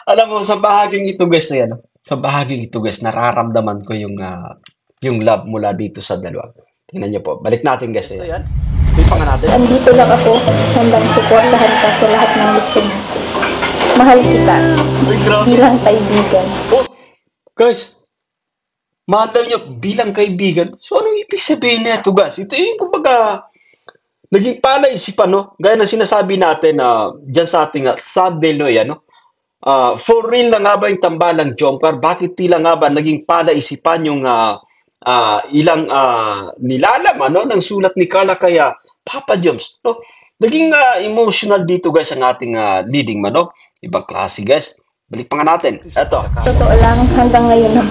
Alam mo, sa bahaging ito guys na yan, no? Sa bahaging ito guys, nararamdaman ko yung love mula dito sa dalawa. Tingnan niyo po. Balik natin guys. Ayan. Pipa nga natin. Andito lang ako, handang suportahan ka sa lahat ng gusto mo. Mahal kita, Ay, grabe. bilang kaibigan. Oh, guys, mahal niyo bilang kaibigan. So, anong ibig sabihin na ito, guys? Ito yung kumbaga, naging palaisipan, no? Gaya ng sinasabi natin na dyan sa ating Sadeloy, ano? For real na nga ba yung tambalang Jomcar? Bakit tila nga ba naging palaisipan yung ilang nilalaman, no? Ng sulat ni Carla kaya Papa Joms, no? Naging emotional dito, guys, ang ating leading man, no? Ibang klase, guys. Balik pa nga natin. Eto. Totoo lang, hanggang ngayon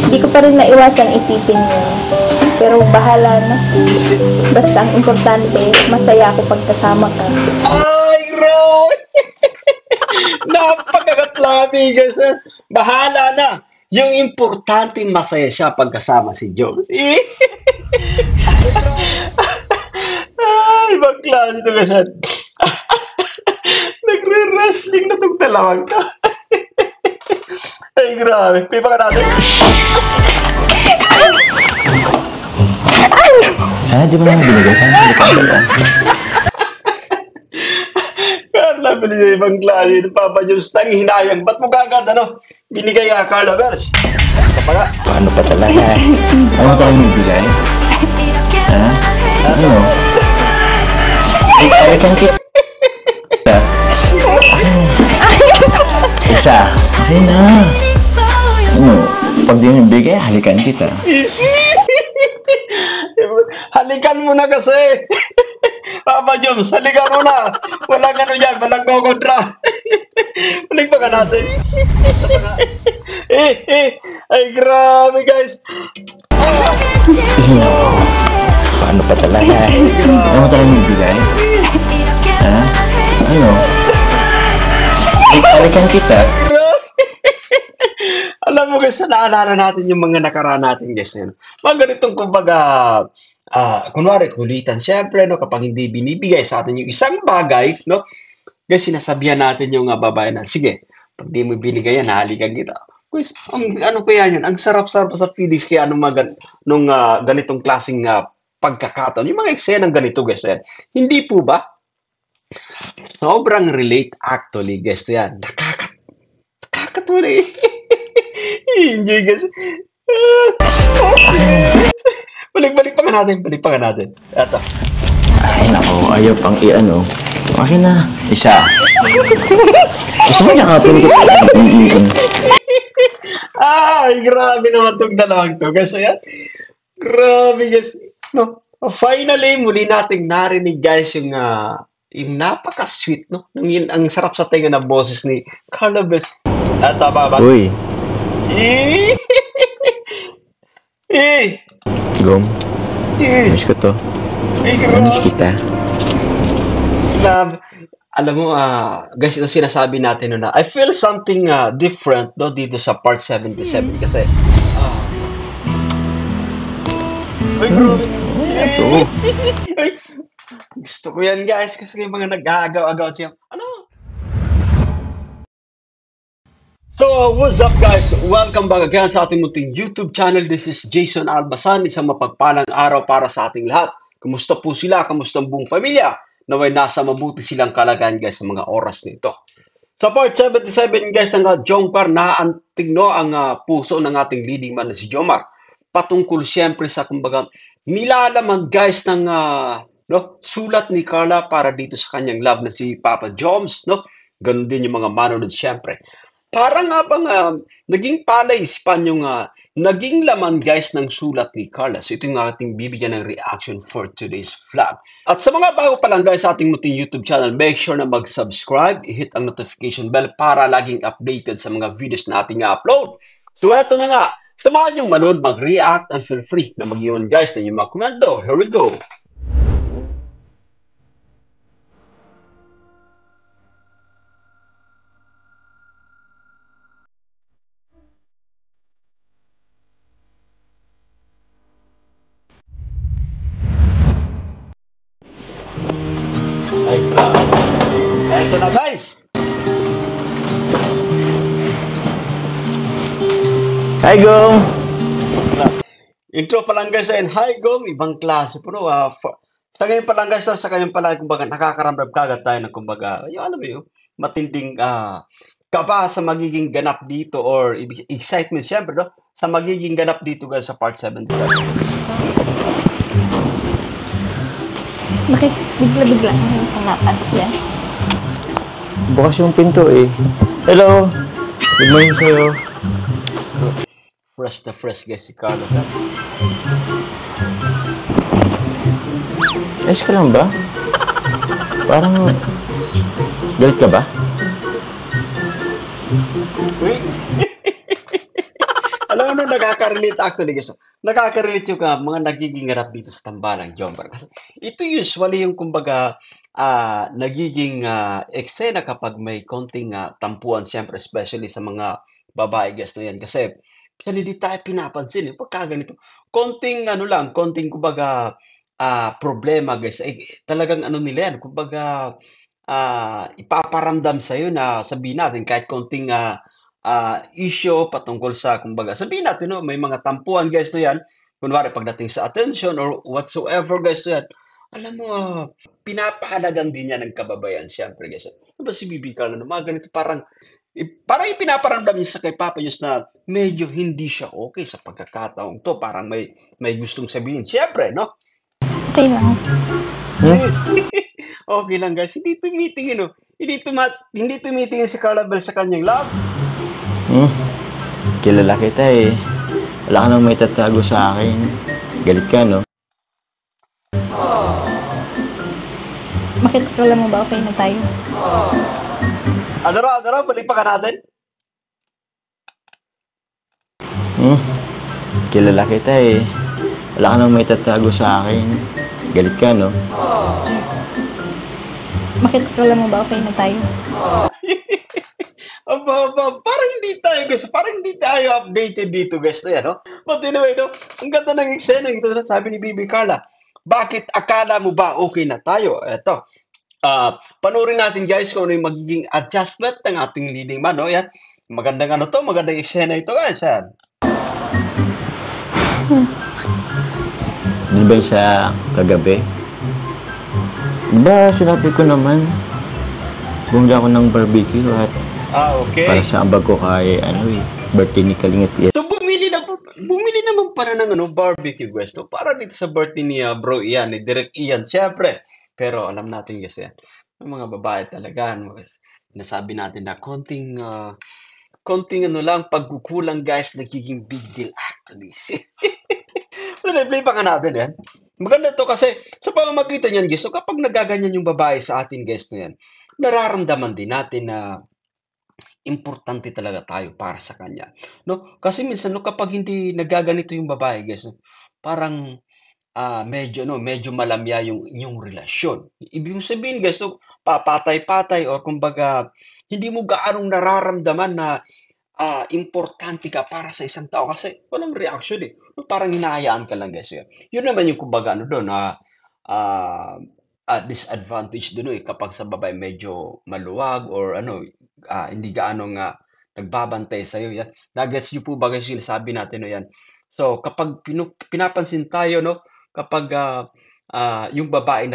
hindi ko pa rin naiwasan isipin yun. Pero bahala na. Basta ang importante, masaya ako pagkasama ka. Ay, Ron! Napakagatlami, guys. Bahala na. Yung importante, masaya siya pagkasama si Jones. Ay, ibang klase ito, guys. Nagre-wrestling na itong dalawang to. Ay, grabe. Pipa ka natin. Sana di mo naman binigay. Sana hindi ka binigay. Carla, bili niya ibang klase. Papa Jones, tang hinayang. Ba't mo kagad, ano? Binigay ka, Carla Bells. Kapag Paano pa talaga? Ano tayo magbigay? Ha? Ano? Ay, kang kita. Isa. Okay na. Ano? Pag di mo bigay, halikan kita. easy. Halikan mo na kasi. Papa Jones, halikan mo na. Walang ano yan, walang kokontra. Balik pa ka natin. Ay, grabe, guys. Paano pa talaga? Ano tayo magbigay? Ha? Ano? Halikan kita. Alam mo guys, naalala natin yung mga nakaraan natin guys. Yun. Mga ganitong kumbaga, kunwari kulitan. Siyempre, no, kapag hindi binibigay sa atin yung isang bagay, no, guys, sinasabihan natin yung babae na, sige, pag di mo binigay yan, halikan kita. Guys, ano kaya yan? Ang sarap-sarap sa feelings kaya nung ganitong klaseng pagkakataon. Yung mga eksenang ganito guys. Yan. Hindi po ba? Sobrang relate actually guys. Yan. Nakakatuwa eh. Enjoy guys. Balik pa nga natin. Balik pa nga natin. Eto. Ay, nako. Ayaw pang i-ano. Okay na. Isa. Gusto mo nakapin ko sa Ay, grabe naman itong dalawang to. Guys, ayan. Grabe guys. No. Finally, muli nating narinig guys yung napaka-sweet, no? Ang sarap sa tinga na boses ni Carla Bells. Tama ba? Uy. Gom. Miss ko to. Miss kita. Alam mo, guys, ito sinasabi natin na I feel something different no, dito sa part 77 kasi ay, grabe. Ito. Ay, gusto ko yan guys kasi yung mga nag-aagaw-agaw siya. Ano? So, what's up guys? Welcome back again sa ating munting YouTube channel. This is Jason Albasan. Isang mapagpalang araw para sa ating lahat. Kumusta po sila? Kamusta ang buong pamilya? Naway nasa mabuti silang kalagayan guys sa mga oras nito. Sa part 77 guys ng Jomcar, naantig no ang puso ng ating leading man na si Jomar. Patungkol siyempre sa kumbaga nilalaman guys ng sulat ni Carla para dito sa kanyang love na si Papa Joms, no? Ganun din yung mga manonood siyempre. Parang nga bang naging palaisipan yung naging laman guys ng sulat ni Carla. So ito yung ating bibigyan ng reaction for today's vlog. At sa mga bago pa lang guys sa ating munting YouTube channel, make sure na mag-subscribe, i-hit ang notification bell para laging updated sa mga videos na ating upload. So eto na nga, samahan niyong manood, mag-react, and feel free na mag-iwan guys na yung mga komento. Here we go! Ay, grabe. Ay, Ito na guys. Hi, Gong! Intro pa lang guys, and hi Gong, ibang klase po no. Sa ngayon pa lang guys, sa ngayon pa lang, kumbaga, nakakaramdam kagad tayo ng kumbaga, yung alam mo yun, matinding kaba sa magiging ganap dito or excitement syempre no, sa magiging ganap dito guys sa part 77. Bakit bigla-bigla ang pumapasok yan? Bukas yung pinto eh. Hello! Good morning sa'yo. Fresh na fresh guys si Carlo guys. Ayos ka lang ba? Parang... galit ka ba? Uy! Alam mo, nakaka-relate actually guys. Nakaka-relate yung mga nagiging ganap dito sa tambalang Jombar. Kasi ito usually yung kumbaga nagiging eksena kapag may konting tampuan siyempre especially sa mga babae guys na yan. Kasi hindi tayo pinapansin eh. Pagka ganito, konting ano lang, konting kumbaga problema guys. Talagang ano nila yan, kumbaga ipaparamdam sa'yo na sabihin natin kahit konting issue patungkol sa kumbaga sabihin natin no, may mga tampuan guys to yan. Kunwari pagdating sa attention or whatsoever guys to yan. Alam mo, pinapahalagan din yan ng kababayan siyempre guys. Ano ba si Bibi Carla no? Mga ganito parang ipinaparamdam niya sa kay Papa Diyos na medyo hindi siya okay sa pagkakataong to. Parang may gustong sabihin. Siyempre, no? Okay lang. Yes. Okay lang guys. Hindi tumitingin, no? Hindi tumitingin si Carla Bell sa kanyang love. Kilala kita eh. Wala ka nang may tatago sa akin. Galit ka, no? Bakit akala mo ba okay na tayo? Adoro, balik pa ka natin. Kilala kita eh. Wala ka nang may tatago sa akin. Galit ka, no? Bakit akala mo ba okay na tayo? Parang hindi tayo updated dito guys na yan, no? But anyway, no? Ang ganda ng eksena ito na sabi ni Bibi Carla. Bakit akala mo ba okay na tayo? Eto. Panoorin natin guys kung ano yung magiging adjustment ng ating leading man, no? Yan. Magandang ano to, magandang eksena ito guys, yan. Di ba sa kagabi? Di ba sinabi ko naman, bumili ako ng barbecue at Okay. para sa ambag ko kay birthday ni Kalingit. So bumili naman pala ng barbecue guys, no? Para dito sa birthday ni Bro Ian, ni Direk Ian, syempre. Pero alam natin kasi yan, yung mga babae talaga, no? Nasabi natin na konting ano lang, pagkukulang guys, nagiging big deal actually. Play pa nga natin yan. Maganda to kasi sa pamamagitan niyan guys, so kapag nagaganyan yung babae sa atin guys na yan, nararamdaman din natin na importante talaga tayo para sa kanya. No? Kasi minsan no, kapag hindi nagaganito yung babae guys, no, parang medyo malamya yung relasyon. Ibig sabihin guys, so, papatay-patay or kumbaga hindi mo gaanong nararamdaman na importante ka para sa isang tao kasi walang reaction eh. Parang hinahayaan ka lang guys. Yun naman yung kumbaga ano doon disadvantage doon eh kapag sa babae medyo maluwag or hindi gaano nga nagbabantay sa iyo yan. Nagets niyo po ba guys yung sabi natin no yan. So kapag pinapansin tayo no kapag yung babae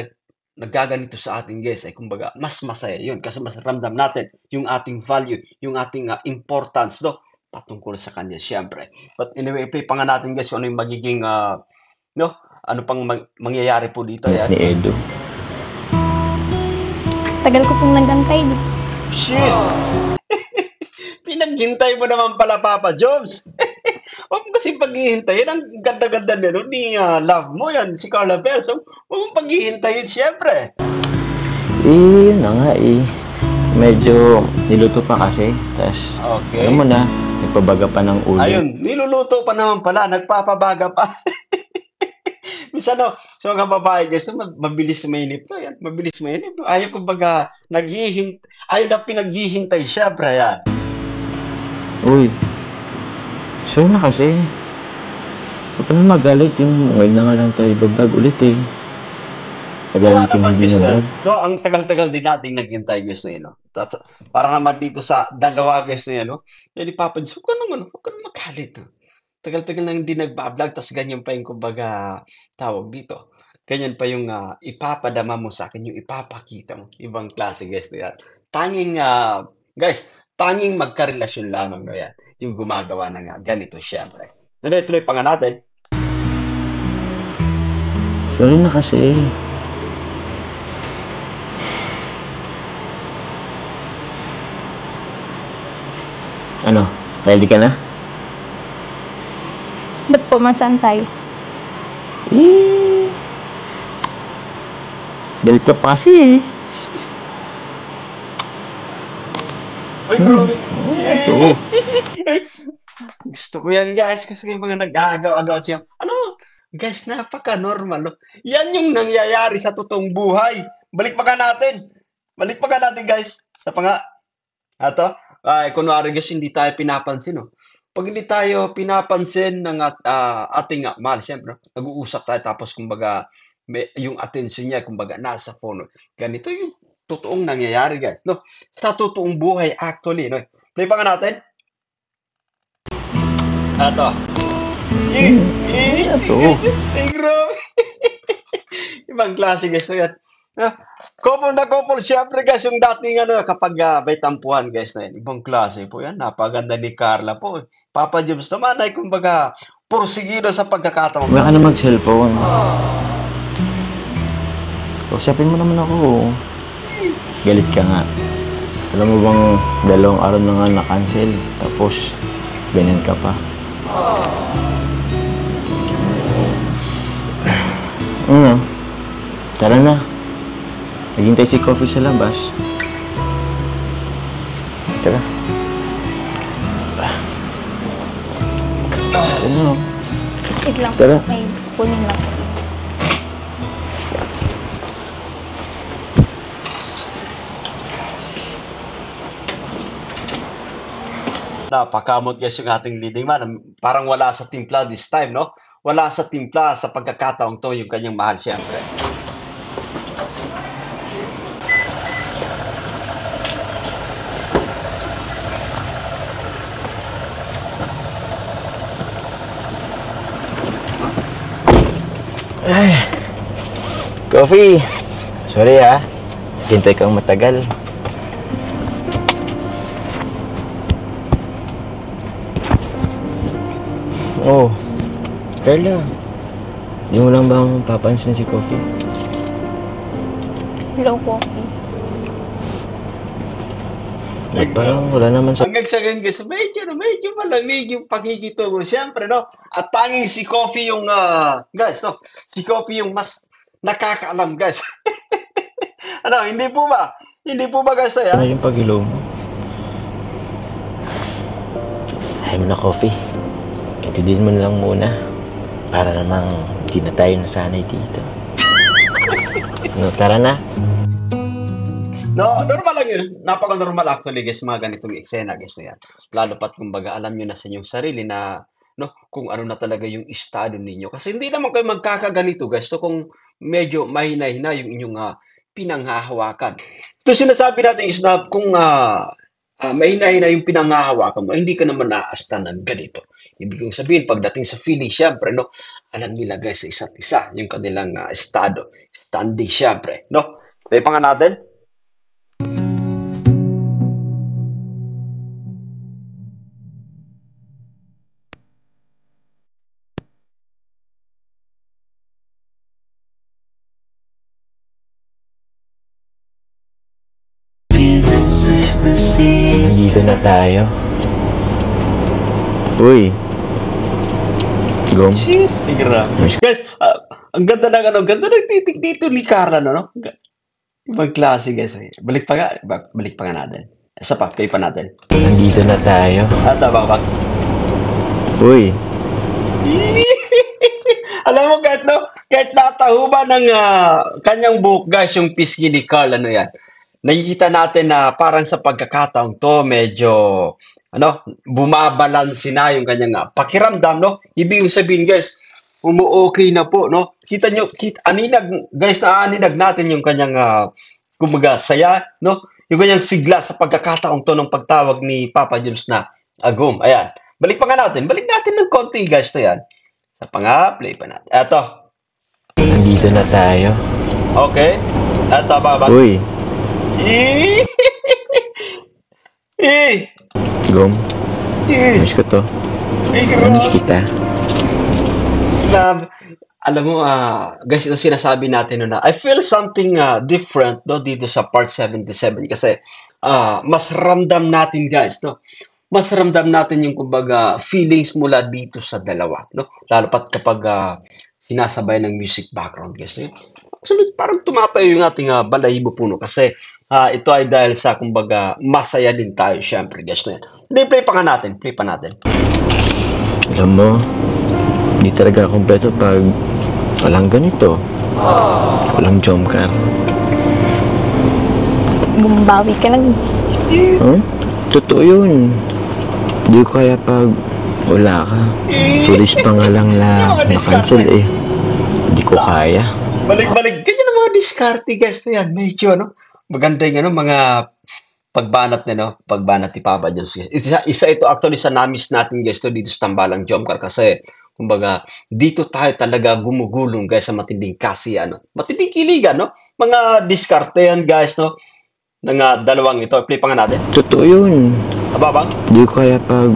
nagaganito sa atin guys ay kumbaga mas masaya yun kasi mas ramdam natin yung ating value, yung ating importance no patungkol sa kanya syempre. But anyway, play pa nga natin guys kung ano yung magiging no ano pang mangyayari po dito yan. Ni Edo. Tagal ko pong nagantay. Sheesh! Pinaghintay mo naman pala, Papa Jobs. Huwag mo kasi paghihintayin. Ang ganda-ganda nila. Ni love mo yan, si Carla Bell. So, huwag mo paghihintayin, syempre. Yun na nga eh. Medyo niluto pa kasi. Tapos, Okay. alam mo na, nagpabaga pa ng ulo. Ayun, niluluto pa naman pala. Nagpapabaga pa. Minsan sa mga babae guys, mabilis mainip to yan. Mabilis mainip. Ayaw kumbaga, ayaw na pinaghihintay, syempre yan. Uy, sure na kasi. Huwag ka na magalit yung ngayon na nga lang tayo babag ulit eh. Tagal Oo nga natin naman, hindi guys. nanood. No, ang tagal-tagal din nating naghintay, guys, na yun, no? Para naman dito sa dalawa, guys, na yan, no? Yan, ipapansin, huwag ka naman magalit, no? Tagal-tagal na hindi nagba-vlog, tas ganyan pa yung kumbaga, tawag dito. Ganyan pa yung ipapadama mo sa akin, yung ipapakita mo. Ibang klase, guys, na yan. Tanging, guys, tanging magkarelasyon lamang na yan. Yung gumagawa ng ganito, syempre. Tuloy-tuloy pa nga natin. Sorry na kasi. Ano? Ready ka na? Ba't po masantay? Eh. Galit ka pa kasi eh. Ay, grabe. Ito. Gusto ko yan, guys, kasi yung mga nag-aagaw-agaw siya. Ano? Guys, napaka-normal, no? Yan yung nangyayari sa totoong buhay. Balik pa ka natin. Balik pa ka natin, guys. Sa nga. Ato, ay, kunwari, guys, hindi tayo pinapansin, no? Pag hindi tayo pinapansin ng ating mahal, siyempre, no? Nag-uusap tayo, tapos, kumbaga, yung attention niya, kumbaga, nasa phone. No? Ganito yung totoong nangyayari, guys. No? Sa totoong buhay, actually, no? Play pa nga natin. Ato. Ito. Ay, grabe. Ibang klase, guys. So, yan. Couple na couple, syempre, guys, yung dating kapag may tampuhan, guys, na yan. Ibang klase po yan. Napaganda ni Carla po. Papa James naman ay, kumbaga, porsigido sa pagkakataon. Huwag ka na mag-cellphone. Kausapin mo naman ako. Galit ka nga. Alam mo bang 2 araw na nga na-cancel, tapos ganyan ka pa. Ano? Tara na. Naghintay si Coffee sa labas. Tara. Ano? Wait lang. Tara. May kunin lang. Napakamot, guys, yung ating leading man. Parang wala sa timpla this time, no? Wala sa timpla sa pagkakataong to yung kanyang mahal, siyempre. Ay. Coffee. Sorry ah. Hintay kang matagal. Oh. Carla. Di mo lang bang papansin si Coffee? Hello, Coffee. Ba't parang wala naman sa... Hanggang sa ganyan, guys, medyo malamig yung pakikitungo. Siyempre, no? At tanging si Coffee yung, guys, no? Si Coffee yung mas nakakaalam, guys. Ano, hindi po ba? Hindi po ba, guys, Ano yung pag-ilaw mo? Ayaw mo na, Coffee. Intindihin mo na lang muna. Para namang hindi na tayo nasanay dito. No, tara na. No, normal lang yun. Napaka-normal actually, guys, mga ganitong eksena, guys, na yan. Lalo pat, kumbaga, alam nyo na sa inyong sarili na, no, kung ano na talaga yung estado ninyo. Kasi hindi naman kayo magkakaganito, guys. So, kung medyo mahina-hina yung inyong pinanghahawakan. Ito sinasabi natin is na kung mahina-hina yung pinanghahawakan mo, hindi ka naman naaasta ng ganito. Ibig kong sabihin, pagdating sa feeling, syempre, no, alam nila, guys, sa isa't isa, yung kanilang estado, standing, syempre, no? May pa nga natin? Dito na tayo. Uy. Gom. Jeez, grabe. Guys, ang ganda ng ganda ng titig dito ni Carla, no? Ibang klase, guys. Balik pa nga natin. Isa pa, play pa natin. Nandito na tayo. Tama. Uy. Alam mo, kahit natahuba ng kanyang buhok, guys, yung pisngi ni Carl, ano yan, nakikita natin na parang sa pagkakataong to, medyo, bumabalansi na yung kanyang pakiramdam, no? Ibig sabihin, guys, umu-okay na po, no? Kita nyo, aninag, guys, aninag natin yung kanyang, kumbaga, saya, no? Yung kanyang sigla sa pagkakataong to ng pagtawag ni Papa James na Agum. Ayan. Balik natin ng konti, guys, to yan. Sa play pa natin. Eto. Nandito na tayo. Okay. Eto, babag. Uy, Gom, miss ko to. Namiss kita. Alam mo, guys, ito sinasabi natin na I feel something different no, dito sa part 77 kasi mas ramdam natin, guys, no? Mas ramdam natin yung kumbaga feelings mula dito sa dalawa, no? Lalo pat kapag sinasabay ng music background, guys. No? Actually, parang tumatayo yung ating balahibo puno kasi ito ay dahil sa kumbaga masaya din tayo, syempre, guys. No? Play pa natin. Alam mo, hindi talaga kompleto pag walang ganito. Walang jump car. Gumbawi ka lang. Huh? Totoo yun. Hindi ko kaya pag wala ka. Tulis pa nga lang na na-cancel eh. Hindi ko kaya. Balik. Ganyan ang mga diskarte, guys. So yan, medyo, no? Maganda yung, mga pagbanat ni Papa Jones. Isa ito actually sa namis natin, guys, to dito sa Tambalang Jump Car kasi, kumbaga, dito tayo talaga gumugulong, guys, sa matinding matinding kiligan, no? Mga diskarte yan, guys, no? Ng dalawang ito. Play pa nga natin. Totoo yun. Ababang? Hindi ko kaya pag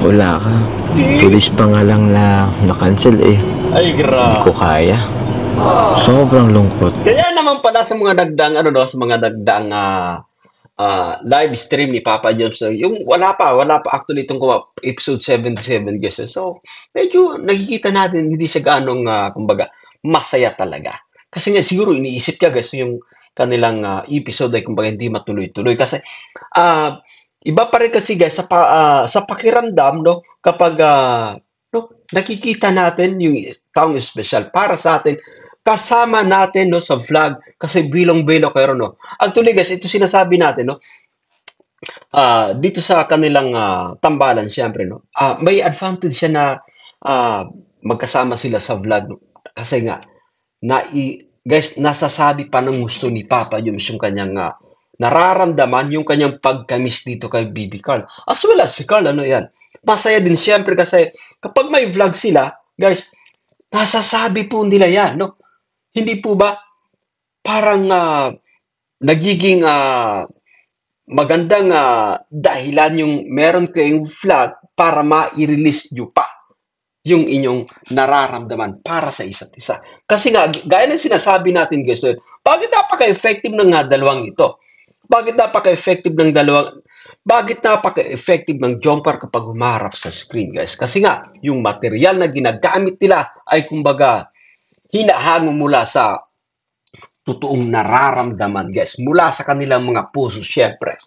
wala ka. Tulis pa nga lang na na-cancel eh. Ay, Hindi ko kaya. Sobrang lungkot. Kaya naman pala sa mga dagdang sa mga dagdang live stream ni Papa Jones, yung wala pa actually itong episode 77, guys. So, medyo nakikita natin hindi siya ganong kumbaga masaya talaga. Kasi nga siguro iniisip niya, guys, yung kanilang episode ay kumbaga hindi matuloy-tuloy kasi iba pa rin kasi, guys, sa pakiramdam, no, kapag no, nakikita natin yung taong special para sa atin, kasama natin, no, sa vlog kasi bilong-bilo kayo, no. Actually, guys, ito sinasabi natin, no, dito sa kanilang tambalan, syempre, no, may advantage siya na magkasama sila sa vlog, no, kasi nga guys, nasasabi pa ng gusto ni Papa Jones yung kanyang nararamdaman, yung kanyang pagkamis dito kay Bibi Carl. As well as si Carl, yan. Masaya din syempre kasi kapag may vlog sila, guys, nasasabi po nila yan, no? Hindi po ba parang nagiging magandang dahilan yung meron kayong vlog para ma-release nyo pa yung inyong nararamdaman para sa isa't isa. Kasi nga, gaya ng sinasabi natin, guys, bakit napaka-effective ng dalawang ito? Bakit napaka-effective ng jump car kapag humarap sa screen, guys? Kasi nga, yung material na ginagamit nila ay kumbaga hinahango mula sa totoong nararamdaman, guys. Mula sa kanilang mga puso, syempre.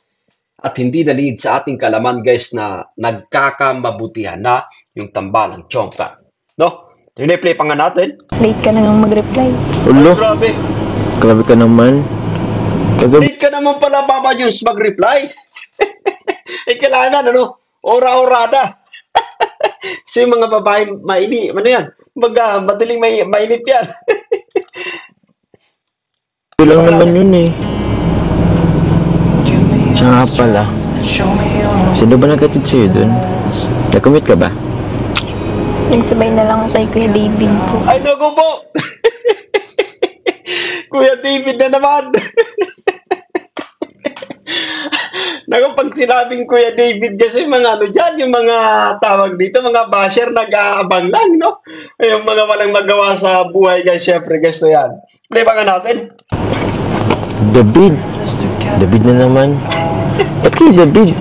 At hindi nalingid sa ating kalaman, guys, na nagkakamabutihan na yung tambalang jump car. No? Play pa nga natin. Late ka na nang mag-reply. Ulo, Grabe. grabe ka naman. Late ka naman pala, Papa Jones, mag-reply. Kailangan, ora-orada. Kasi yung mga babae, madaling mainip yan. Ito lang naman yun eh. Siya nga pala. Sino ba nagkatid sa'yo dun? Nag-commute ka ba? Nagsabay na lang kay Kuya David po. Ay, naku po! Kuya David na naman! Naku, pag sinabing Kuya David kasi mga yung mga tawag dito, mga basher, nag-aabang lang, no? Yung mga walang magawa sa buhay, guys, syempre, guys, na yan. Play ba nga natin? David na naman. Ba't kay David?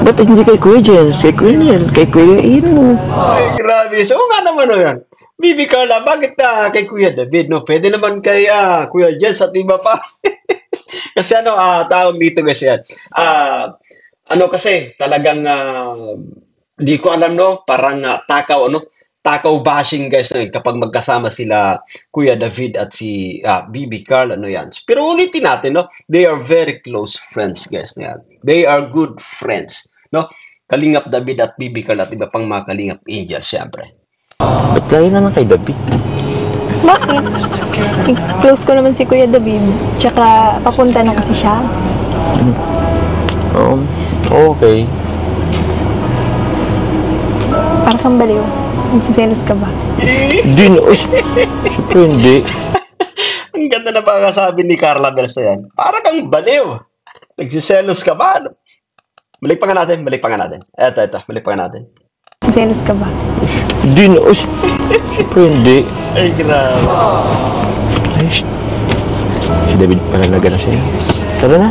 Ba't hindi kay Kuya Jens? Kay Kuya Nel? Kay Kuya Ino? Ay, grabe. So, nga naman, yan. Bibi Carla, bakit kay Kuya David, no? Pwede naman kay Kuya Jens at iba pa. Kasi tawag dito kasi yan. Kasi talagang di ko alam, no, parang takaw bashing, guys, kapag magkasama sila Kuya David at si Bibi Carl, yan. Pero ulitin natin, no, they are very close friends, guys, yan. They are good friends, no. Kalingap David at Bibi Carl at iba pang mga Kalingap Angels, syempre. Ba't layo naman kay David? Bakit? Close ko naman si Kuya David. Tsaka papunta na kasi siya. Okay. Para kang baliw. Magsiselos ka ba? Hindi na. Siyempre hindi. Ang ganda na pagkasabi ni Carla Bells na yan. Para kang baliw. Nagsiselos ka ba? Balik pa nga natin. Eto. Balik pa nga natin. Magsiselos ka ba? Hindi na. Siyempre hindi. Ay, grabe. Ay, si David pala na siya. Tara na.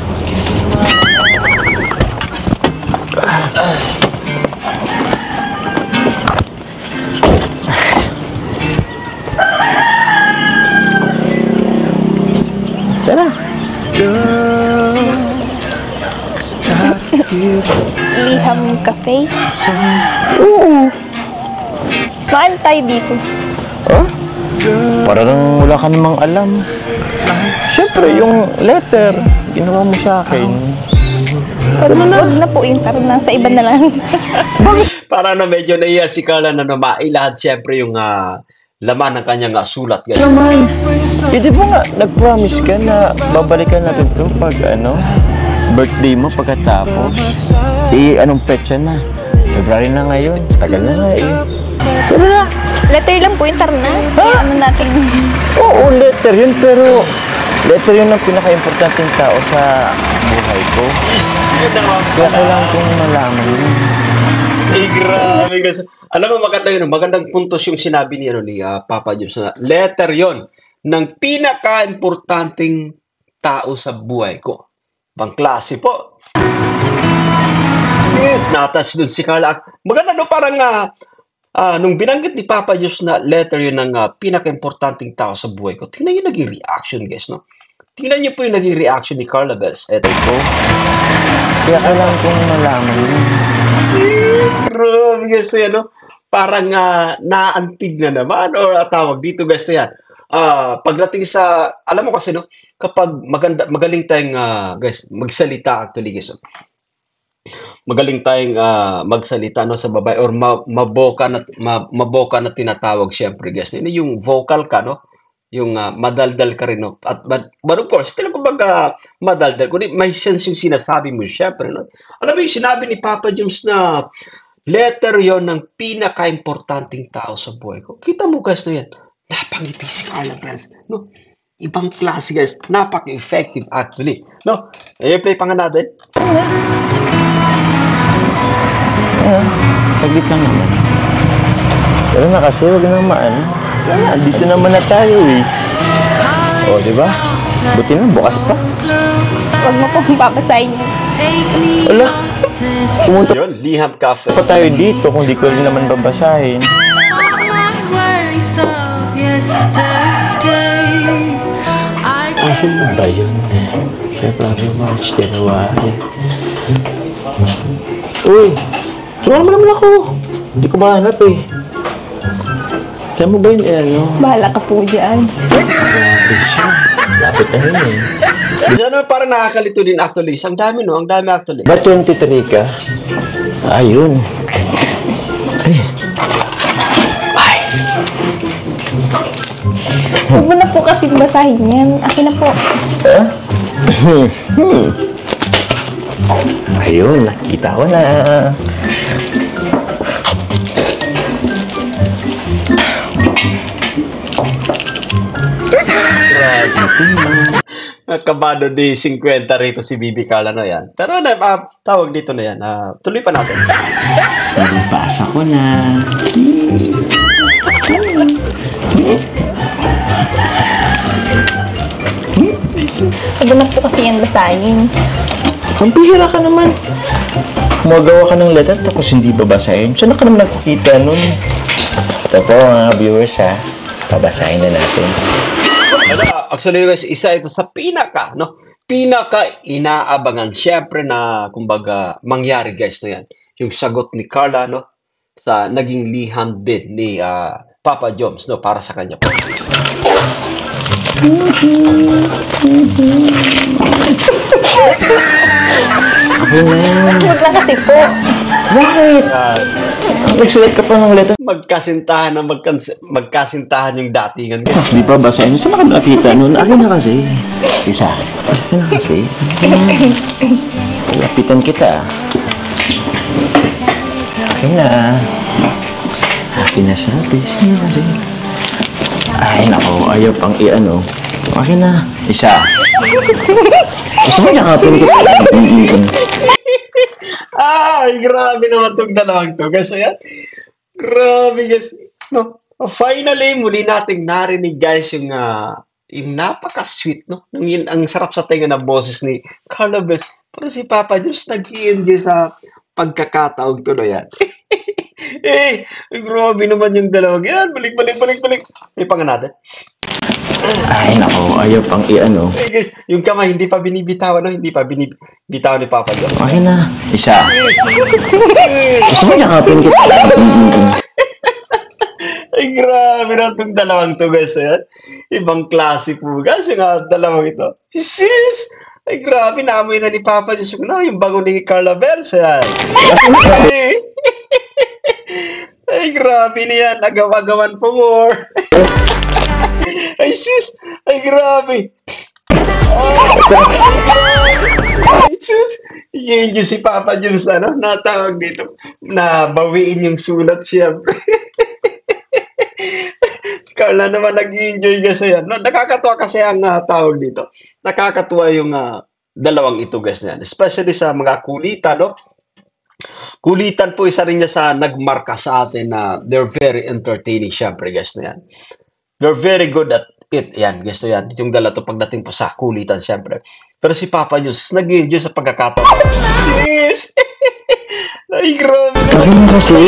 Tara. Liham Cafe? Oo. Mahal tayo dito. Oh? Para lang wala ka namang alam. Siyempre, yung letter, ginawa mo sa akin. Huwag na po yun. Tara na, sa iba na lang. Para na medyo naiya si Carla na mailahat siyempre yung laman ng kanyang sulat. Guys. Naman. Di ba nga, nag-promise ka na babalikan natin ito pag birthday mo pagkatapos. Anong petsa na? February na ngayon. Tagal na nga Tara na. Letter lang po yun. Tara na. Ano natin? Oo, letter yun. Pero letter yun ang pinaka-importanting tao sa buhay ko. Yun naman Kaya kailangan kong malaman yun. Eh, grabe guys. Alam mo, maganda yun. Magandang puntos yung sinabi ni Papa James na letter yon ng pinaka-importanting tao sa buhay ko. Bang klase po. Yes, natouch dun si Carla. Maganda no, parang nung binanggit ni Papa James na letter yun ng pinaka-importanting tao sa buhay ko, tingnan yung naging reaction, guys, no? Tingnan niyo po yung naging reaction ni Carla Bells. Eto po. Kaya kailangan kong malaman yun. Yes, grabe guys, yan, no? Parang naantig na naman or tawag dito, guys, yan. Pagdating sa, alam mo kasi, no? Kapag magaling tayong, guys, magsalita actually, guys, no? Magaling tayong magsalita no sa babae or maboka na tinatawag syempre guys. Yun yung vocal ka no, yung madaldal ka rin no. At but of course, still kumbaga madaldal kundi may sense yung sinasabi mo syempre no. Alam mo yung sinabi ni Papa James na letter yon ng pinaka-importanting tao sa buhay ko. Kita mo guys no yan. Napangiti si Carla Bells no. Ibang klase guys, napaka-effective actually no. I-play pa nga natin. Saglit lang naman. Pero na kasi, huwag naman. Wala, dito naman na tayo O, di ba? Buti na, bukas pa. Huwag mo pong papasahin yun. Wala. Pumunta Yun, Liham Cafe. pa tayo dito kung di ko rin naman babasahin. Asan na ba yun? February, March, January. Uy! Tulungan mo naman ako. Hindi ko mahanap Kaya mo ba yun Bahala ka po dyan. Grabe siya. Lapit na yun Diyan parang nakakalito din actually. Ang dami no, ang dami actually. Ba 23 ka? Ayun. Ay. Huwag mo na po kasi basahin yan. Akin na po. Ayun, nakita ko na. Kabado di 50 rito si Bibi Carla no yan. Pero tawag dito na yan. Tuloy pa natin. Nabasa ko na. Huwag na po kasi yan basahin. Ang bihira ka naman. Magawa ka ng letter tapos hindi babasahin. Saan ka naman nakikita nun? Ito po mga viewers babasahin na natin. Actually guys, isa ito sa pinaka inaabangan syempre na kumbaga mangyari guys no yan. Yung sagot ni Carla no sa naging liham din ni Papa James no para sa kanya. Huwag na kasi po. Bakit? Yan. Nagsulat ka pa ng letter. Magkasintahan na magkasintahan yung datingan guys. Di ba basahin? Saan ka nakita nun? Akin na kasi. Isa. Akin na kasi. Lapitan kita. Akin na. Akin na sabi. Akin na kasi. Ay, nako. Ayaw pang i-ano. Akin na. Isa. Gusto mo yakapin kita. Ay, grabe naman itong dalawang to. Guys, ayan. Grabe guys. No, finally, muli nating narinig guys yung napaka-sweet, no? Ang sarap sa tenga ng boses ni Carla Bess. Pero si Papa Diyos nag-i-enjoy sa pagkakataog to, no, yan. Eh, grabe naman yung dalawang yan. Balik. May panganada. Ay, nako. Ayaw pang i-ano. Eh, guys, yung kamay hindi pa binibitawan, no? Hindi pa binibitawan ni Papa Diyos. Akin na. Isa. Yes. Gusto mo yakapin kita. Ay, grabe na itong dalawang to, guys. Ayan. Ibang klase po, guys. Yung dalawang ito. Sis! Ay, grabe. Naamoy na ni Papa Diyos yung bago ni Carla Bells. Ayan. Ay, grabe niyan. Nagawa-gawan po more. Ay, sis! Ay, grabe! Ay, sis! Yun si Papa Jules, natawag dito. Nabawiin yung sulat siyempre. Si Carla naman nag-enjoy kasi yan. No, nakakatuwa kasi ang tawag dito. Nakakatuwa yung dalawang ito, guys. Yan. Especially sa mga kulitan, no? Kulitan po isa rin niya sa nagmarka sa atin na they're very entertaining, siyempre, guys, na yan. They're very good at it. Yan, gusto yan. Yung dala to pagdating po sa kulitan, syempre. Pero si Papa News, nag-enjoy sa pagkakataon. Yes! Ay, grabe naman. Akin na kasi.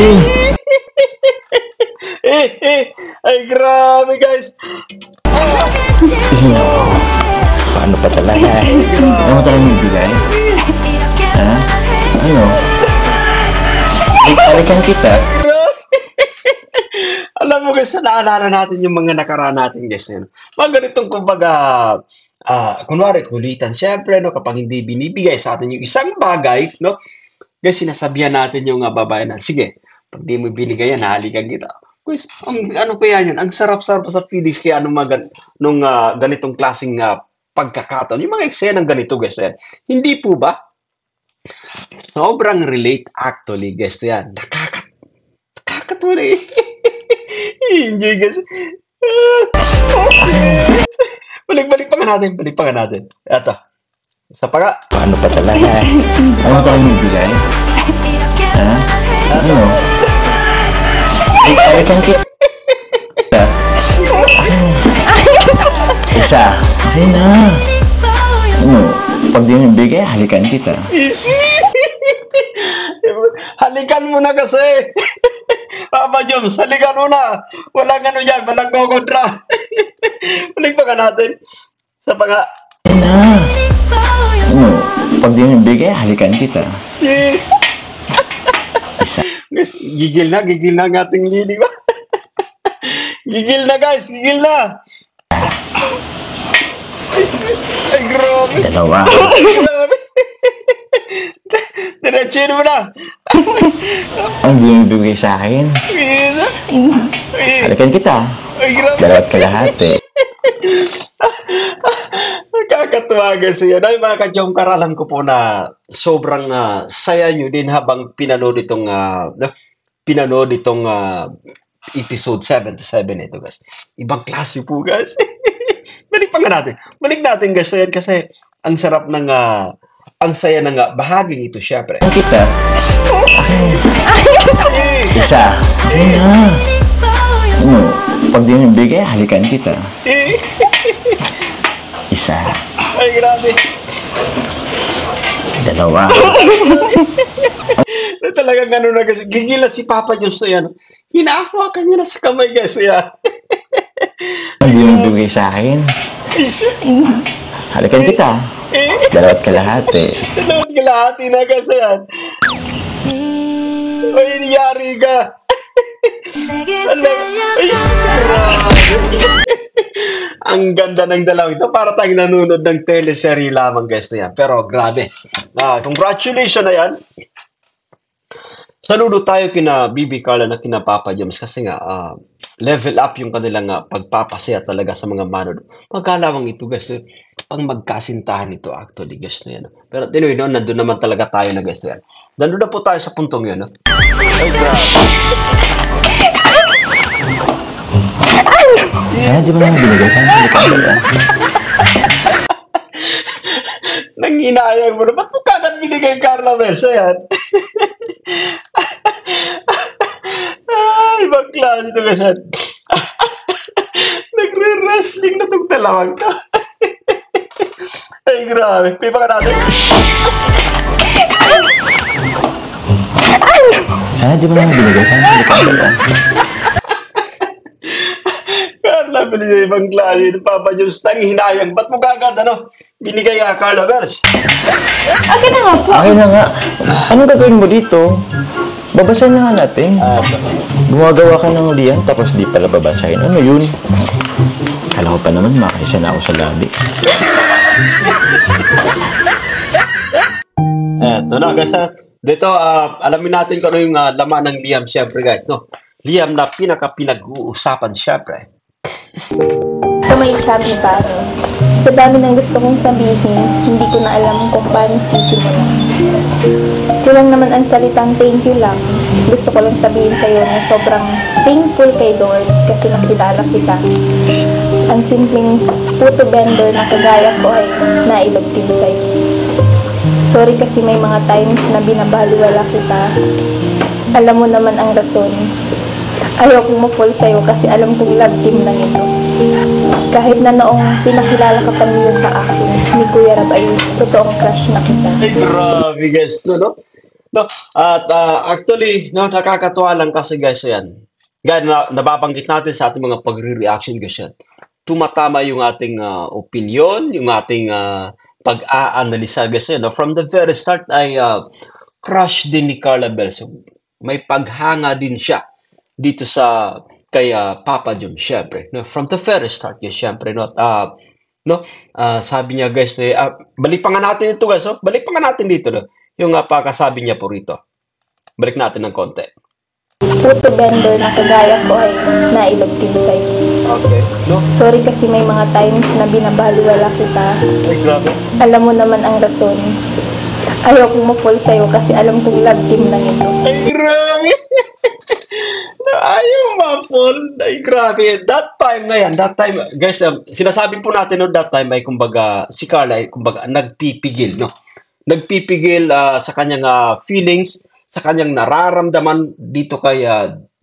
Ay, grabe, guys. Paano pa talaga? Ano mo talagang bibigay? Ha? Ano? Balikan kita. Alam mo guys, naalala natin yung mga nakaraan natin guys. Mga ganitong kumbaga, kunwari kulitan. Siyempre, no, kapag hindi binibigay sa atin yung isang bagay, no, guys, sinasabihan natin yung babae na, sige, pag di mo binigay yan, halikan kita. Guys, ano kaya yan? Ang sarap-sarap sa feelings kaya nung ganitong klaseng pagkakataon. Yung mga eksenang ganito guys. Hindi po ba? Sobrang relate actually guys. Yan. Nakakatuwa eh. Enjoy guys. Balik pa nga natin. Ito. Isa pa nga. Paano pa talaga? Ano mo talagang bibigay? Ha? Ano? Balikan kita. Isa. Ay na. Ano? Pag di mo bigay, halikan kita. Easy! Halikan mo na kasi. Papa Joms, halikan mo na. Walang ano yan, walang kokontra. Balik pa ka natin. Sa pa nga. Ay na. Ano? Pag di mo bigay, halikan kita. Yes! Isa. Guys, gigil na ang ating lili ba? Gigil na guys, gigil na. Ay, sis, ay grabe. Dalawa. Grabe. Diretsin mo na. Ang di mo bibigay sa akin. Yes. Halikan kita. Ay, grabe. Dalawat kalahati. Nakakatuwa guys yan. Ay mga ka-jomkar, alam ko po na sobrang saya nyo din habang pinanood itong episode 77 ito guys. Ibang klase po guys. Balik natin guys yan kasi ang sarap ng ang saya ng bahaging ito syempre. Kita. Isa. Ay na. Ano? Pag di mo bigay, halikan kita. Isa. Ay grabe. Dalawa. Talagang gano'n na kasi. Gigil na si Papa Diyos na yan. Hinahawakan niya na sa kamay guys yan. Ang di mo bigay sa akin. Isa. Halikan kita. Dalawat kalahati. Dalawat kalahati na kasi yan. Ay, niyari ka. Alam, ay, grabe. Ang ganda ng dalaw ito. Para tayong nanonood ng teleserye lamang guys na yan. Pero grabe. Congratulations na yan. Saludo tayo kina BB Carla na kina Papa James kasi nga level up yung kanilang pagpapasaya talaga sa mga manood. Magkalawang ito guys, pang magkasintahan ito actually guys na yan. Pero anyway, no, nandun naman talaga tayo na guys na yan. Nandun na po tayo sa puntong yun. No? Ay, grabe. Sana di ba nang binigay ka? Nanghinayang mo na. Ba't mo kagad binigay Carla Mels? Ayan. Ay, ibang klase ito kasi. Nagre-wrestling na itong dalawang to. Ay, grabe. Pipa ka natin. Sana di ba nang binigay ka? Carla Mels, ibang klase. Papa James, nanghinayang. Ba't mo kagad, binigay ka Carla Mels? Akin na nga po. Akin na nga. Anong gagawin mo dito? Babasahin na nga natin. Gumagawa ka ng liyan tapos di pala babasahin. Ano yun? Kala ko pa naman makaisa na ako sa labi. Eto na guys. Dito, alamin natin kung ano yung laman ng Liam syempre guys. No? Liam na pinag-uusapan syempre. Ito may sabi paano. Sa dami ng gusto kong sabihin, hindi ko na alam kung paano sisimulan. Kulang naman ang salitang thank you lang. Gusto ko lang sabihin sa'yo na sobrang thankful kay Lord kasi nakilala kita. Ang simpleng puto vendor na kagaya ko ay nailog din sa'yo. Sorry kasi may mga times na binabaliwala kita. Alam mo naman ang rason. Ayaw kong ma-fall sa'yo kasi alam kong love team lang ito. Kahit na noong pinakilala ka pa niyo sa akin, ni Kuya Rab ay totoong crush na kita. Ay, grabe guys, no? No, at actually, no, nakakatuwa lang kasi guys, yan. Gaya na nababanggit natin sa ating mga pagre-reaction guys yan. Tumatama yung ating opinion, yung ating pag-aanalisa guys yan. No? From the very start ay crush din ni Carla Mels. May paghanga din siya dito sa kay Papa John syempre. No? From the very start guys syempre. No? Sabi niya guys, balik pa nga natin ito guys. Balik pa nga natin dito. No? Yung pagkasabi niya po rito. Balik natin ng konti. Puto vendor na kagaya ko ay nailog din sa'yo. Okay. No? Sorry kasi may mga times na binabaliwala kita. Ay, grabe. Alam mo naman ang rason. Ayaw kong ma-fall sa'yo kasi alam kong love team lang ito. Ay, grabe. Ayaw ma-fall. Ay, grabe. That time, guys, sinasabi po natin no, that time ay kumbaga, si Carla ay kumbaga nagpipigil, no? Nagpipigil sa kanyang feelings, sa kanyang nararamdaman dito kay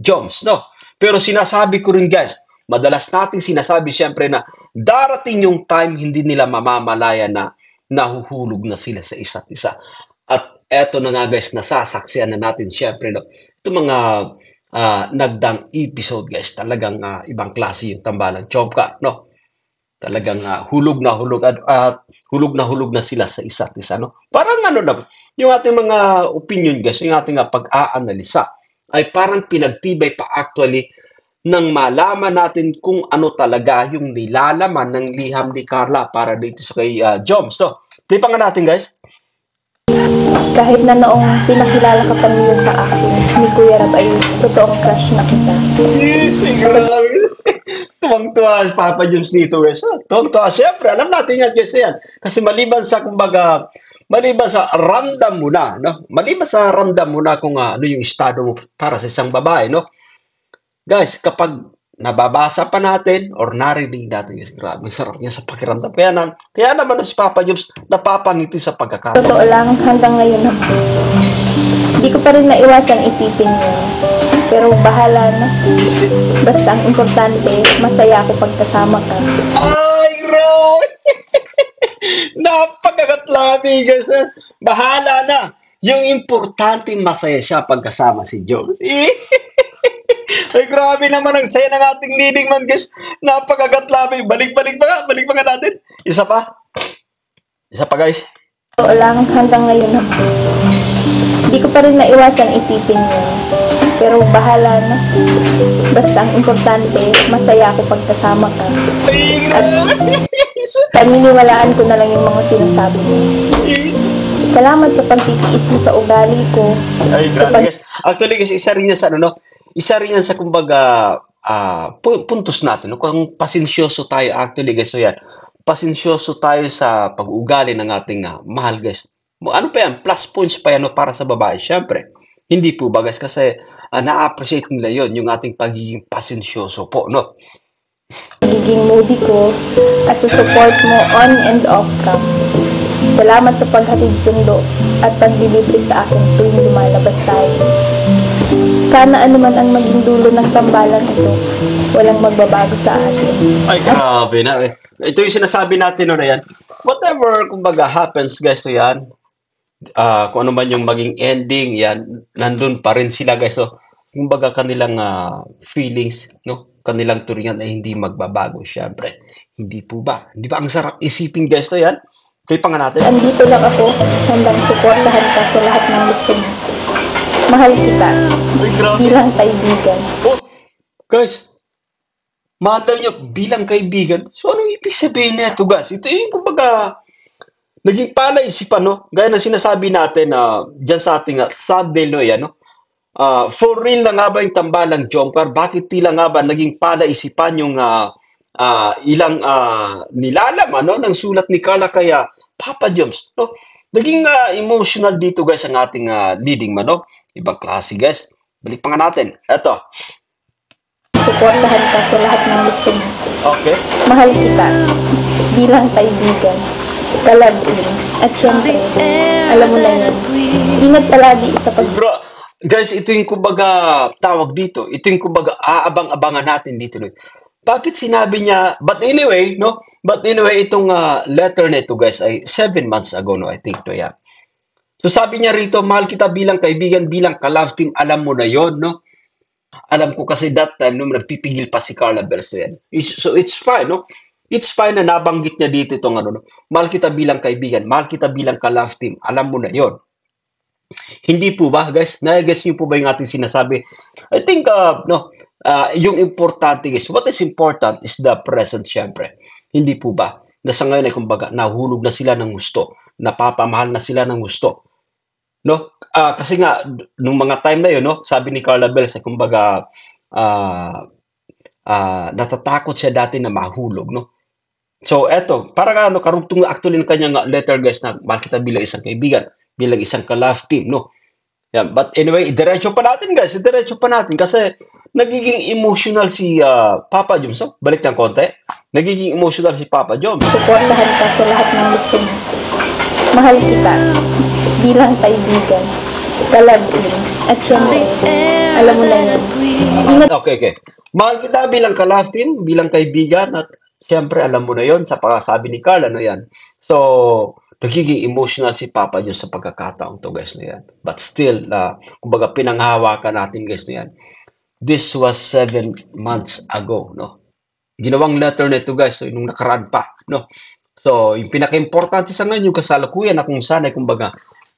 Joms, no? Pero sinasabi ko rin guys, madalas nating sinasabi syempre na darating yung time hindi nila mamamalaya na nahuhulog na sila sa isa't isa. At eto na nga guys, nasasaksiyan na natin syempre, no? Itong mga nagdang episode guys, talagang ibang klase yung tambalang Chomka, no? Talagang hulog na hulog na sila sa isa't isa, no? Parang na, yung ating mga opinion guys, yung ating pag-aanalisa ay parang pinagtibay pa actually nang malaman natin kung ano talaga yung nilalaman ng liham ni Carla para dito sa kay Joms. So, play pa nga natin guys. Kahit na noong pinakilala ka pa niyo sa akin, ni Kuya Rab ay totoong crush na kita. Yes, grabe. Tuwang-tuwa si Papa Joms dito guys. Tuwang-tuwa. Siyempre, alam natin yan guys yan. Kasi maliban sa ramdam mo na, no? Maliban sa ramdam mo na kung ano yung estado mo para sa isang babae, no? Guys, kapag nababasa pa natin or narinig natin, guys, grabe, sarap niya sa pakiramdam. Kaya naman si Papa Joms napapangiti sa pagkakataon. Totoo lang, hanggang ngayon ako. Hindi ko pa rin naiwasan isipin yun. Pero bahala na. Basta ang importante, masaya ako pagkasama ka. Ay, bro! Napakagatlami, guys. Bahala na. Yung importante, masaya siya pagkasama si Joms. Ay, grabe naman ang saya ng ating leading man, guys. Napakagatlami. Balik pa nga natin. Isa pa, guys. Totoo lang, hanggang ngayon ako. Hindi ko pa rin naiwasan isipin yun. Pero bahala na. Basta ang importante, masaya ako pagkasama ka. Ay, grabe. Paniniwalaan ko na lang yung mga sinasabi mo. Salamat sa pagtitiis mo sa ugali ko. Ay, Sa grabe guys. Actually guys, isa rin yan sa ano, no? Isa rin yan sa kumbaga puntos natin, no? Kung pasensyoso tayo actually guys, so yan. Pasensyoso tayo sa pag-uugali ng ating mahal guys. Ano pa yan? Plus points pa yan no? Para sa babae, syempre. Hindi po ba guys? Kasi na-appreciate nila yon yung ating pagiging pasensyoso po, no? pagiging moody ko at sa support mo on and off cam. Salamat sa paghatid sundo at paglilibre sa akin tuwing lumalabas tayo. Sana anuman ang maging dulo ng tambalan ito, walang magbabago sa atin. Ay, grabe na. Ito yung sinasabi natin no, na yan. Whatever, kumbaga, happens, guys, so yan. Kung ano man yung maging ending, yan, nandun pa rin sila, guys. So, kumbaga, kanilang feelings, no? Kanilang turingan ay hindi magbabago, syempre. Hindi po ba? Hindi ba ang sarap isipin, guys, to yan? Ito yung nga natin. Andito lang ako, handang suportahan ka sa lahat ng gusto mo. Mahal kita, Ay, grabe. bilang kaibigan. Oh, guys, mahal niya bilang kaibigan. So, anong ibig sabihin nito, guys? Ito yung, kumbaga, naging palaisipan, no? Gaya ng sinasabi natin na dyan sa ating thumbnail, no? Yan, no? For real na nga ba yung tambalang Jomcar? Bakit tila nga ba naging palaisipan yung ilang nilalaman no, ng sulat ni Carla kaya Papa Joms? No? Naging emotional dito guys ang ating leading man. No? Ibang klase guys. Balik pa nga natin. Eto. Suportahan ka sa lahat ng gusto mo. Okay. Mahal kita, bilang kaibigan. Kalabin. At syempre, alam mo na yun. Ingat palagi sa pag... Guys, ito yung kumbaga tawag dito. Ito yung kumbaga aabang-abangan natin dito. No? Bakit sinabi niya, but anyway, no? But anyway, itong letter na ito, guys, ay 7 months ago, no? I think, no? Yeah. So sabi niya rito, mahal kita bilang kaibigan, bilang ka-love team, alam mo na yon, no? Alam ko kasi that time, no, nagpipigil pa si Carla Berso yan. So it's fine, no? It's fine na nabanggit niya dito itong ano, no? Mahal kita bilang kaibigan, mahal kita bilang ka-love team, alam mo na yon. Hindi po ba, guys? Na-guess niyo po ba yung ating sinasabi? I think, yung importante, guys, what is important is the present, syempre. Hindi po ba? Na sa ngayon ay, kumbaga, nahulog na sila ng gusto. Napapamahal na sila ng gusto. No? Kasi nga, nung mga time na yun, no, sabi ni Carla Bells, kumbaga, natatakot siya dati na mahulog, no? So, eto, parang karugtong actually ng kanyang letter, guys, na mahal kita bilang isang kaibigan, bilang isang ka-love team, no? Yan. But anyway, diretso pa natin, guys. Diretso pa natin kasi nagiging emotional si Papa Joms. So, balik ng konti. Nagiging emotional si Papa Joms. Suportahan ka sa lahat ng gusto mo. Mahal kita, bilang kaibigan. Kalabin. At syempre, alam mo na yun. Ingat Okay. Mahal kita bilang ka-love team, bilang kaibigan, at syempre, alam mo na yon sa pagkasabi ni Carla, no yan. So, nagiging emotional si Papa Joms sa pagkakataong to, guys, na yan. But still, kumbaga, pinanghahawakan natin, guys, na yan. This was 7 months ago, no? Ginawang letter na ito, guys, so, nung nakaraan pa, no? So, yung pinaka-importante sa ngayon, yung kasalukuyan na kung saan ay, kumbaga,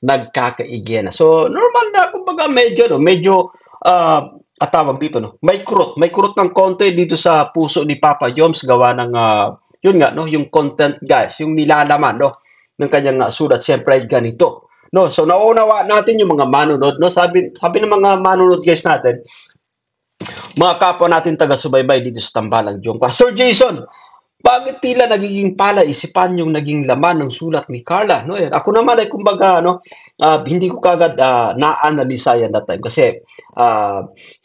nagkakaigyan na. So, normal na, kumbaga, medyo, tawag dito, no? May kurot ng konti dito sa puso ni Papa Joms, gawa ng, yun nga, no? Yung content, guys, yung nilalaman, no? Ng kanyang sulat, siyempre ay ganito. No? So, nauunawa natin yung mga manunod, no? Sabi ng mga manunod, guys, natin, mga kapwa natin taga-subaybay dito sa Tambalang Jomcar. Sir Jason, bakit tila nagiging palaisipan yung naging laman ng sulat ni Carla? No? Ako naman ay kumbaga, no, hindi ko kagad na-analisa yan that time kasi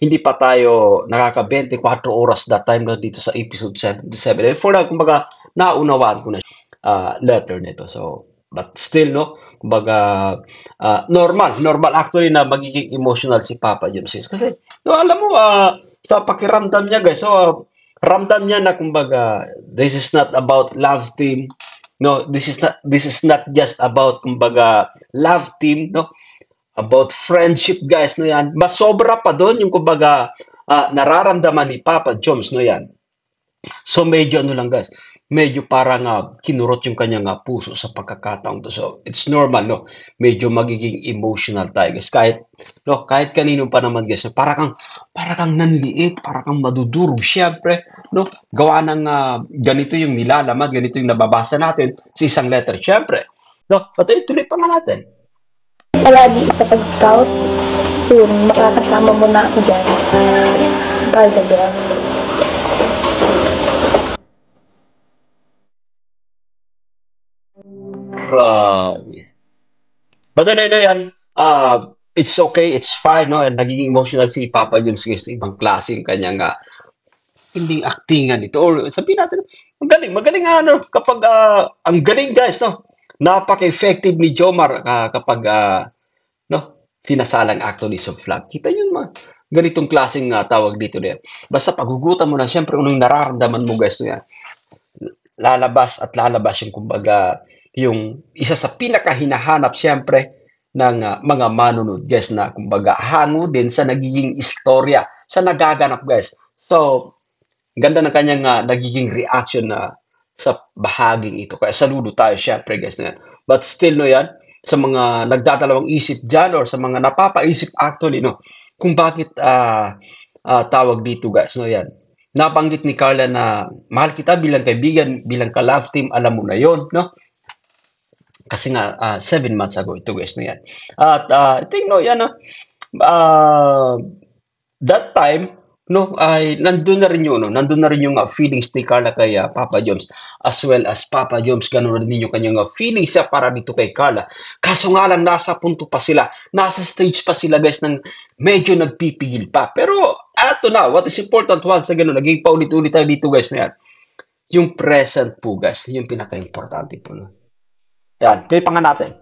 hindi pa tayo nakaka-24 oras that time no, dito sa episode 77. For now, kumbaga, naunawaan ko na letter nito. So, but still, no, kumbaga, normal actually na magiging emotional si Papa Joms. Kasi, no, alam mo, sa pakiramdam niya, guys, so, ramdam niya na kumbaga this is not about love team, no, this is not just about kumbaga love team, no, about friendship, guys, no yan. Mas sobra pa doon yung kumbaga nararamdaman ni Papa Joms, no yan. So medyo ano lang, guys, medyo parang kinurot yung kanyang puso sa pagkakataong to. So it's normal, no, medyo magiging emotional tayo, guys, kahit kanino pa naman, guys, no? para kang nanliit, para kang madudurog, syempre, no, gawa ng ganito yung nilalaman, ganito yung nababasa natin sa isang letter, syempre, no. But tuloy pa nga natin. Palagi sa pag-scout. Soon, makakasama mo na ako dyan. Carla Del. Grabe. But ano yan, it's okay, it's fine, no? And nagiging emotional si Papa Jones kasi ibang klase yung kanyang hindi actingan ito. Or sabihin natin, magaling nga, ano, kapag, ang galing guys, no? Napaka-effective ni Jomar kapag, no? Sinasalang actor ni Flag. Kita niyo mga ganitong klaseng tawag dito din. Basta pagugutan mo lang, syempre, unong nararamdaman mo guys, no yan, lalabas yung kumbaga yung isa sa pinakahinahanap siyempre ng mga manunod guys na kumbaga hango din sa nagiging istorya sa nagaganap guys. So, ganda ng kanyang nagiging reaction na sa bahaging ito. Kaya saludo tayo siyempre guys na yan. But still no yan, sa mga nagdadalawang isip dyan or sa mga napapaisip actually no, kung bakit tawag dito guys no yan. Nabanggit ni Carla na mahal kita bilang kaibigan, bilang ka-love team, alam mo na yon, no? Kasi nga, 7 months ago, ito guys na yan. At I think, no, yan, that time, no, ay nandun na rin yun, no? Nandun na rin yung feelings ni Carla kay Papa Joms, as well as Papa Joms, ganun rin yung kanyang feelings siya para dito kay Carla. Kaso nga lang, nasa punto pa sila, nasa stage pa sila guys, ng medyo nagpipigil pa. Pero, ato na, what is important once again, naging paulit-ulit tayo dito guys na yan. Yung present po guys, yung pinaka-importante po. No? Yan, play pa nga natin.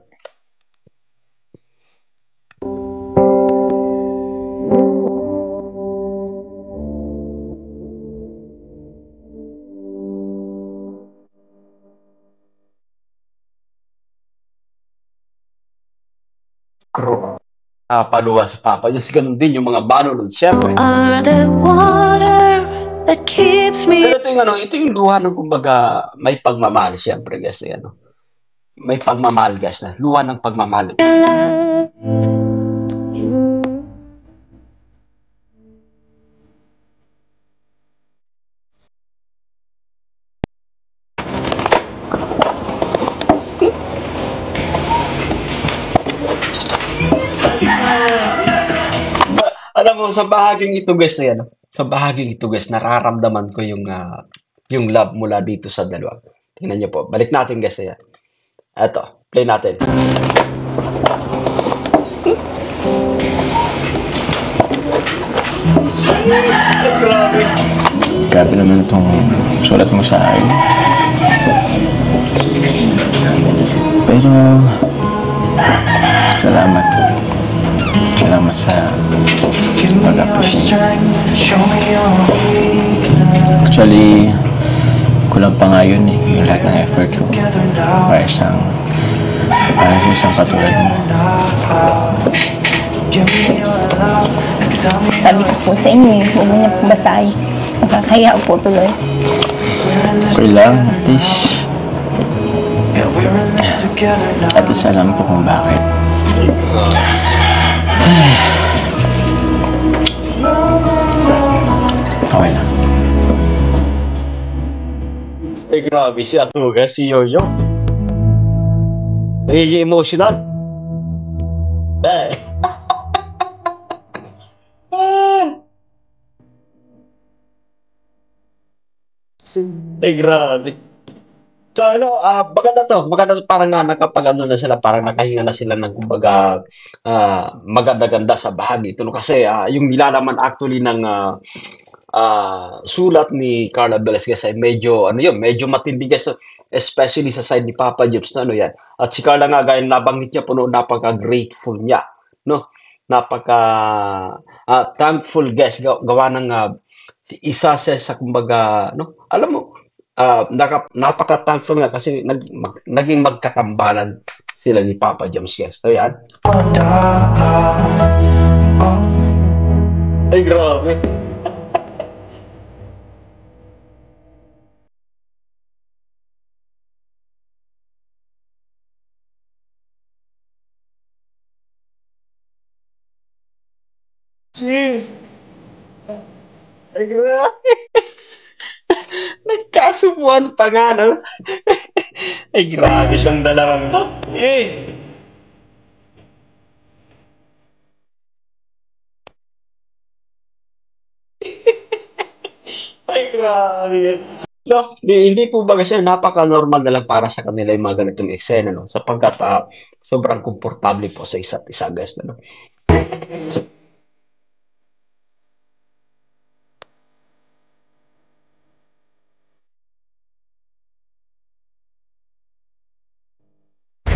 Paluwa sa Papa Diyos, ganun din yung mga manunod, syempre. Are the water that keeps me. Pero ito yung luha ng kumbaga may pagmamahal, syempre guys, ano. May pagmamahal guys na, luha ng pagmamahal. Alam mo, sa bahaging ito guys na yan, sa bahaging ito guys, nararamdaman ko yung love mula dito sa dalawa. Tingnan niyo po, balik natin guys na yan. Eto, play natin. Grabe. Grabe naman itong sulat mo sa akin. Pero, salamat. Salamat sa pag-appreciate. Actually, kulang pa nga yun eh, yung lahat ng effort ko para sa isang katulad mo. Sabi ko po sa inyo, huwag niyo po basahin. Nakakaya po tuloy. Okay lang, at least. At least alam ko kung bakit. Okay lang. Ay, grabe si Atuga, si Yoyo. Nagiging emotional. Eh. Ay, grabe. So, ano, maganda to, parang nga nakapag ano na sila, parang nakahinga na sila ng kumbaga maganda-ganda sa bahagi ito. No? Kasi yung nilalaman actually ng sulat ni Carla Velasquez ay medyo, ano yun, medyo matindi guys, so, especially sa side ni Papa Jobs na ano yan. At si Carla nga, gaya nabanggit niya po, no, napaka-grateful niya, no? Thankful guys, gawa ng isa sa kumbaga, no? Alam mo, napaka-thankful nga kasi naging magkatambalan sila ni Papa Joms guys. So yan. Ay, grabe. Jeez. Ay, grabe. Nagkasubuan pa nga, no? Ay, grabe siyang dalawang. Eh. Grabe. No, hindi po ba kasi napaka-normal na lang para sa kanila yung mga ganitong eksena, no? Sapagkat sobrang komportable po sa isa't isa, guys. No?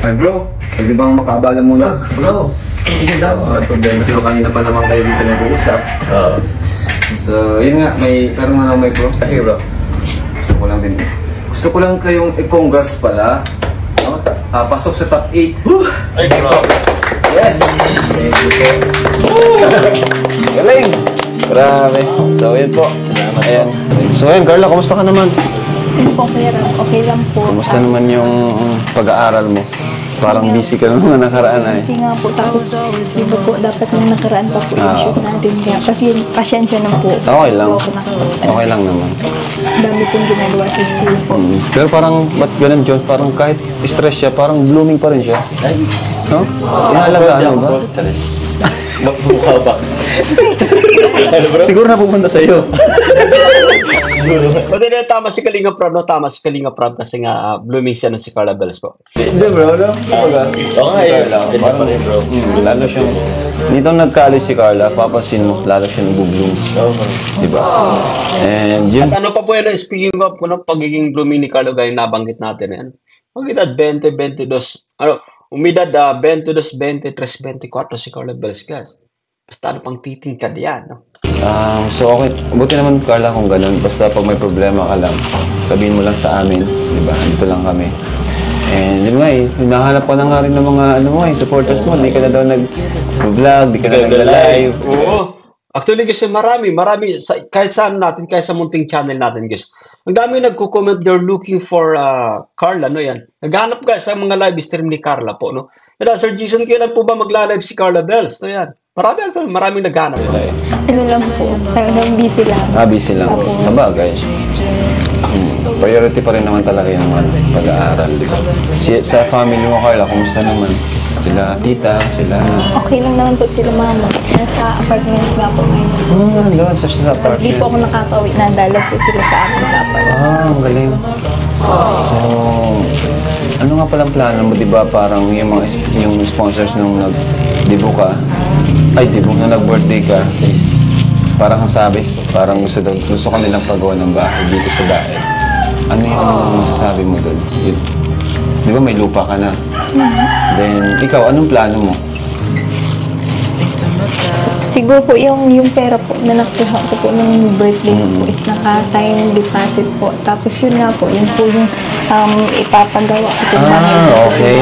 Ay bro, pwede bang makabala muna? Bro, sige daw. Problema sila kanina pa naman kayo dito nag-uusap. Oo. So, yun nga, pero ano may bro? Sige bro. Gusto ko lang kayong i-congrats pala. No? Pasok sa top 8. Ay, grabe. Yes! Thank you. Galing! Grabe. So, yun po. Ayan. So, yun, Carla, kumusta ka naman? Hindi po okay lang po. Kumusta naman yung pag-aaral mo? Parang busy ka naman nakaraan ay. Kasi nga po, tapos di ba po dapat nung nakaraan pa po yung shoot natin kaya pasensya na po. Okay lang. Po ako nakakita. Okay lang naman. Dami pong ginagawa sa school po. Pero parang, ba't ganun, John? Parang kahit stress siya, parang blooming pa rin siya. No? Inaalagaan mo ba? Mukha ba? Siguro na pupunta sa'yo. Buti na tama si Kalinga Prab, no? Tama si Kalinga Prab kasi nga blooming siya no si Carla Bells po. Hindi bro, no? Oo nga eh. Parang, lalo siyang, dito nag-college si Carla, papansin mo, lalo siya nag-bloom. Diba? And yun, At ano pa po yan, speaking of pagiging blooming ni Carlo, gaya nabanggit natin yan. Umidad 20, 22, umidad 22, 23, 24 si Carla Bells, guys. Basta ano pang titingkad yan, no? so okay, buti naman Carla kung ganun. Basta pag may problema ka lang, sabihin mo lang sa amin, diba? Dito lang kami. And yun nga eh, hinahanap ko na nga rin ng mga supporters mo. Di ka na daw nag-vlog, di ka na nag-live. Oo. Actually, kasi marami, kahit sa natin, kahit sa munting channel natin, guys. Ang dami nagko-comment, they're looking for Carla, no yan. Naghanap guys sa mga live stream ni Carla po, no. Pero Sir Jason, kailan po ba magla-live si Carla Bells? No yan. Maraming naghanap. Okay. Ano lang po, talagang busy lang. Busy lang. Sabagay. Priority pa rin naman talaga yung pag-aaral. Sa family mo, Carla, kumusta naman? Sila tita, sila... Okay lang naman po sila mama. Nasa apartment nga po ngayon. Doon sa Di apartment. po ako nakakauwi, nadalag po sila sa akin sa apartment. Ang galing. So, ano nga palang plano mo, di ba? Parang yung sponsors nung nag-dibo ka, na nag-birthday ka, is parang ang sabi, parang gusto ka nilang pagawa ng bahay dito sa dahil. Ano yung masasabi mo doon? Di ba may lupa ka na? Then, ikaw, anong plano mo? Siguro po yung pera po na nakuha ko po nung birthday ko po is naka-time deposit po. Tapos yun nga po, yun po yung ipapagawa ko po. Okay.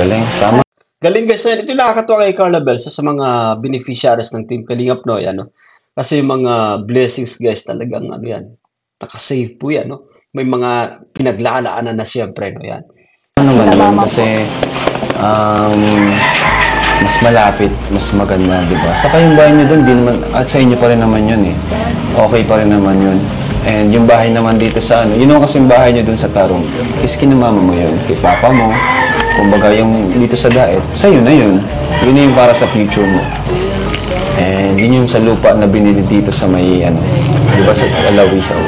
Galing. Tama. Galing guys, ito yung nakakatuwa kay Carla Bells sa mga beneficiaries ng Team Kalingap, no? Yan, no? Kasi yung mga blessings guys talagang ano yan, nakasave po yan, no? May mga pinaglalaanan na siyempre, no? Yan. Ano naman yun? Kasi mas malapit, mas maganda, di ba? Saka yung bahay nyo doon, di naman, at sa inyo pa rin naman yun eh. Okay pa rin naman yun. And yung bahay naman dito sa yun naman kasi yung bahay nyo doon sa Tarong, is kinamama mo yun, kay papa mo. Kumbaga yung dito sa Daet, sa'yo na yun. Yun yung para sa future mo. And yun yung sa lupa na binili dito sa may, di ba, sa Alawisao.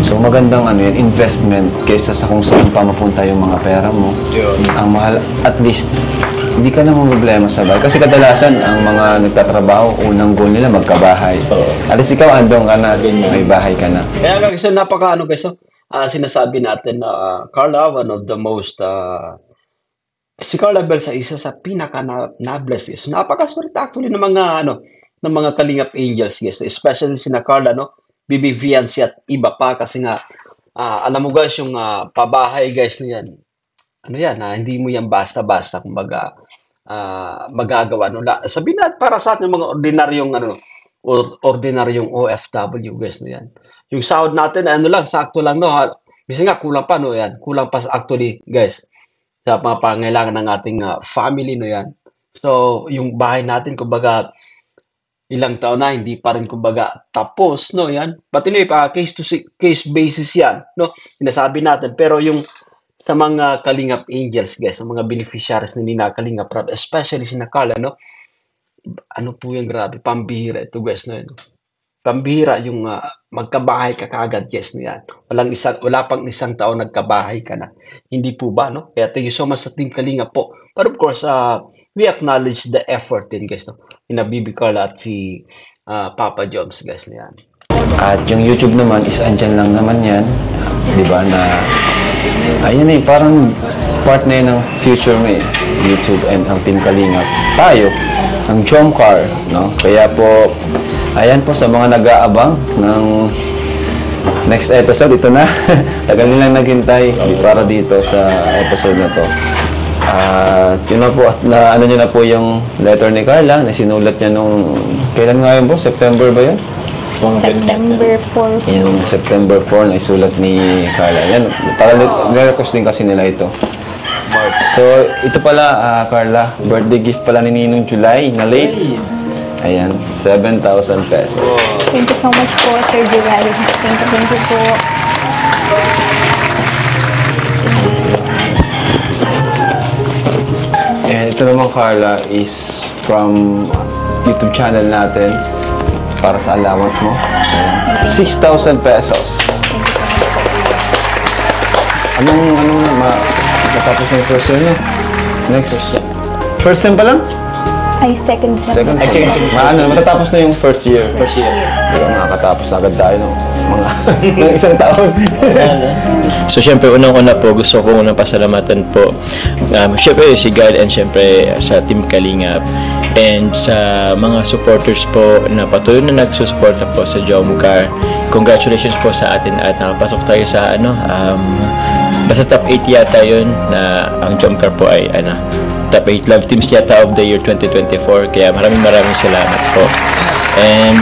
So magandang yun, investment kaysa sa kung saan pa mapunta yung mga pera mo. Ang mahal, at least, hindi ka na problema sa bahay. Kasi kadalasan, ang mga nagtatrabaho, unang goal nila magkabahay. At least ikaw, andong ka na, may bahay ka na. Kaya guys, sinasabi natin na Carla, one of the most, si Carla Bells sa isa sa pinaka na-bless is napakaswerte actually ng mga Kalingap Angels, guys. Especially si Carla, no? Bibi Viancy at iba pa kasi nga alam mo guys yung pabahay guys na yan. Ano yan, hindi mo yan basta-basta kumbaga magagawa, no? Sabihin natin para sa atin mga ordinaryong OFW guys na yan. Yung sahod natin sakto lang, no? Minsan nga kulang pa, no? Yan, kulang pa actually guys sa mga pangailangan ng ating family, no? Yan. So yung bahay natin kumbaga ilang taon na hindi pa rin kumbaga tapos, no? Yan. But anyway, case to case basis yan, no? Sinasabi natin, pero yung sa mga Kalingap Angels, guys, sa mga beneficiaries na nina Kalingap Prab, especially si Carla, no? Ano po yung grabe, pambihira ito, guys, no? pambihira yung magkabahay ka kaagad, guys, na yan. Wala pang isang taon nagkabahay ka na. Hindi po ba, no? Kaya thank you so much sa Team Kalinga po. But of course, we acknowledge the effort din, guys, no? Ina Bibi Carla at si Papa Joms, guys, na yan. At yung YouTube naman is andyan lang naman yan. Di ba na, ayun eh, parang part na yun ng future mo eh. YouTube and ang Team Kalingap. Tayo, ang Jomcar, no? Kaya po, ayan po sa mga nag-aabang ng next episode, ito na. Tagal nilang naghintay para dito sa episode na to. Yun na po, na ano nyo na po yung letter ni Carla na sinulat niya nung, kailan nga yun po? September ba yun? September 4. Yung September 4 na isulat ni Carla. Yan, para nire-request din kasi nila ito. So, ito pala, Carla, birthday gift pala ni Ninong July na late. Ayan, 7,000 pesos. Thank you so much po, Sir July. Thank you po. And ito naman, Carla, is from YouTube channel natin para sa allowance mo. Ayan, 6,000 pesos. Anong matapos na yung first year nyo? Next. First sem pa lang? Ay, second sem. Second sem. Matatapos na yung first year. Pero makakatapos na agad tayo ng mga ng isang taon. So, syempre, unang-una po, gusto ko unang pasalamatan po. Syempre, si God and syempre sa Team Kalingap. And sa mga supporters po na patuloy na nagsusuporta po sa Jomcar. Congratulations po sa atin at nakapasok tayo sa basta top 8 yata yun na ang Jomcar po ay top 8 love teams yata of the year 2024. Kaya maraming salamat po. And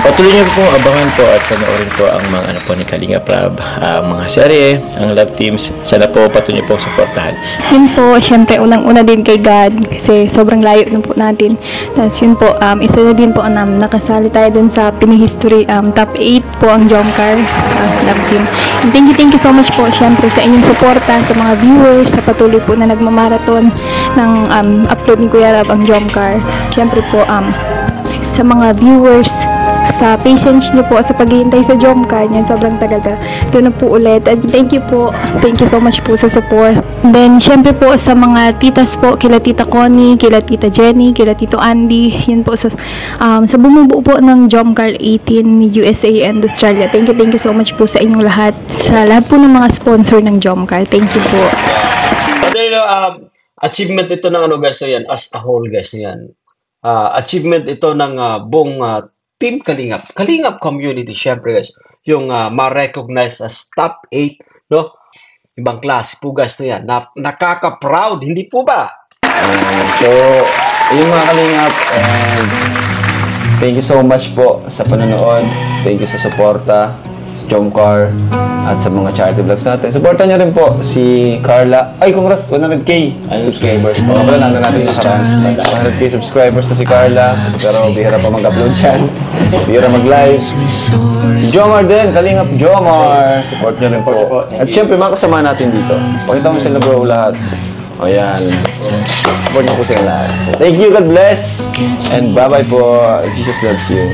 patuloy niyo po abangan po at panoorin po ang mga po ni Kalinga Prab, mga serye, ang love teams. Sana po patuloy niyo po suportahan. Yun po, syempre unang-una din kay God kasi sobrang layo na po natin. Tapos yun po, isa na din po nakasali tayo dun sa Pinihistory top 8 po ang Jomcar love team. And thank you so much po syempre sa inyong suporta, sa mga viewers, sa patuloy po na nagmamarathon ng upload ni Kuya Rab ang Jomcar. Syempre po sa mga viewers, sa patience nyo po sa paghihintay sa Jomcar niyan, sobrang tagal ka. Ito na po ulit. And thank you po. Thank you so much po sa support. Then, syempre po sa mga titas po, kila Tita Connie, kila Tita Jenny, kila Tito Andy, yun po sa bumubuo po ng Jomcar 18 USA and Australia. Thank you so much po sa inyong lahat. Sa lahat po ng mga sponsor ng Jomcar. Thank you po. Achievement ito ng guys, yan, as a whole, guys, yan. Achievement ito ng buong Team Kalingap community, syempre guys, yung ma-recognize as top 8, no? Ibang klase po guys na yan. Nakaka-proud, hindi po ba? So, yung mga Kalingap, and thank you so much po sa panonood. Thank you sa suporta, sa Jomcar, at sa mga charity vlogs natin. Supportan niyo rin po si Carla. Ay, congrats! 100k subscribers. Mga pala, nandun natin nakaraan. 100k subscribers na si Carla. Pero bihira pa mag-upload yan. Bihira mag-live. Jomar din, Kalingap Jomar. Support niyo rin po. At syempre, mga kasama natin dito. Pakita mo sila bro lahat. O yan. Support niyo po sila lahat. So, thank you, God bless. And bye-bye po. Jesus loves you.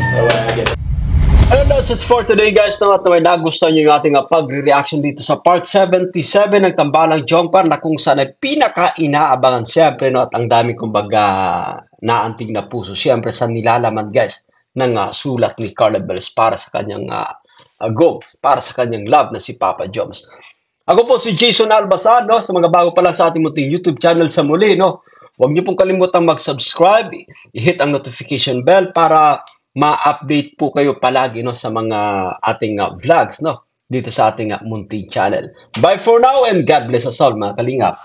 And that's it for today guys. At naman nagustuhan nyo yung ating pagre-reaction dito sa part 77 ng Tambalang Jomcar na kung saan ay pinaka-inaabangan siyempre, no? At ang dami kumbaga naantig na puso siyempre sa nilalaman guys ng sulat ni Carla Bells para sa kanyang go, para sa kanyang love na si Papa Joms. Ako po si Jason Albasan, no? Sa mga bago pa lang sa ating munting YouTube channel sa muli, no? Huwag niyo pong kalimutang mag-subscribe, i-hit ang notification bell para ma-update po kayo palagi, no, sa mga ating vlogs, no, dito sa ating munting channel. Bye for now and God bless us all mga Kalingap.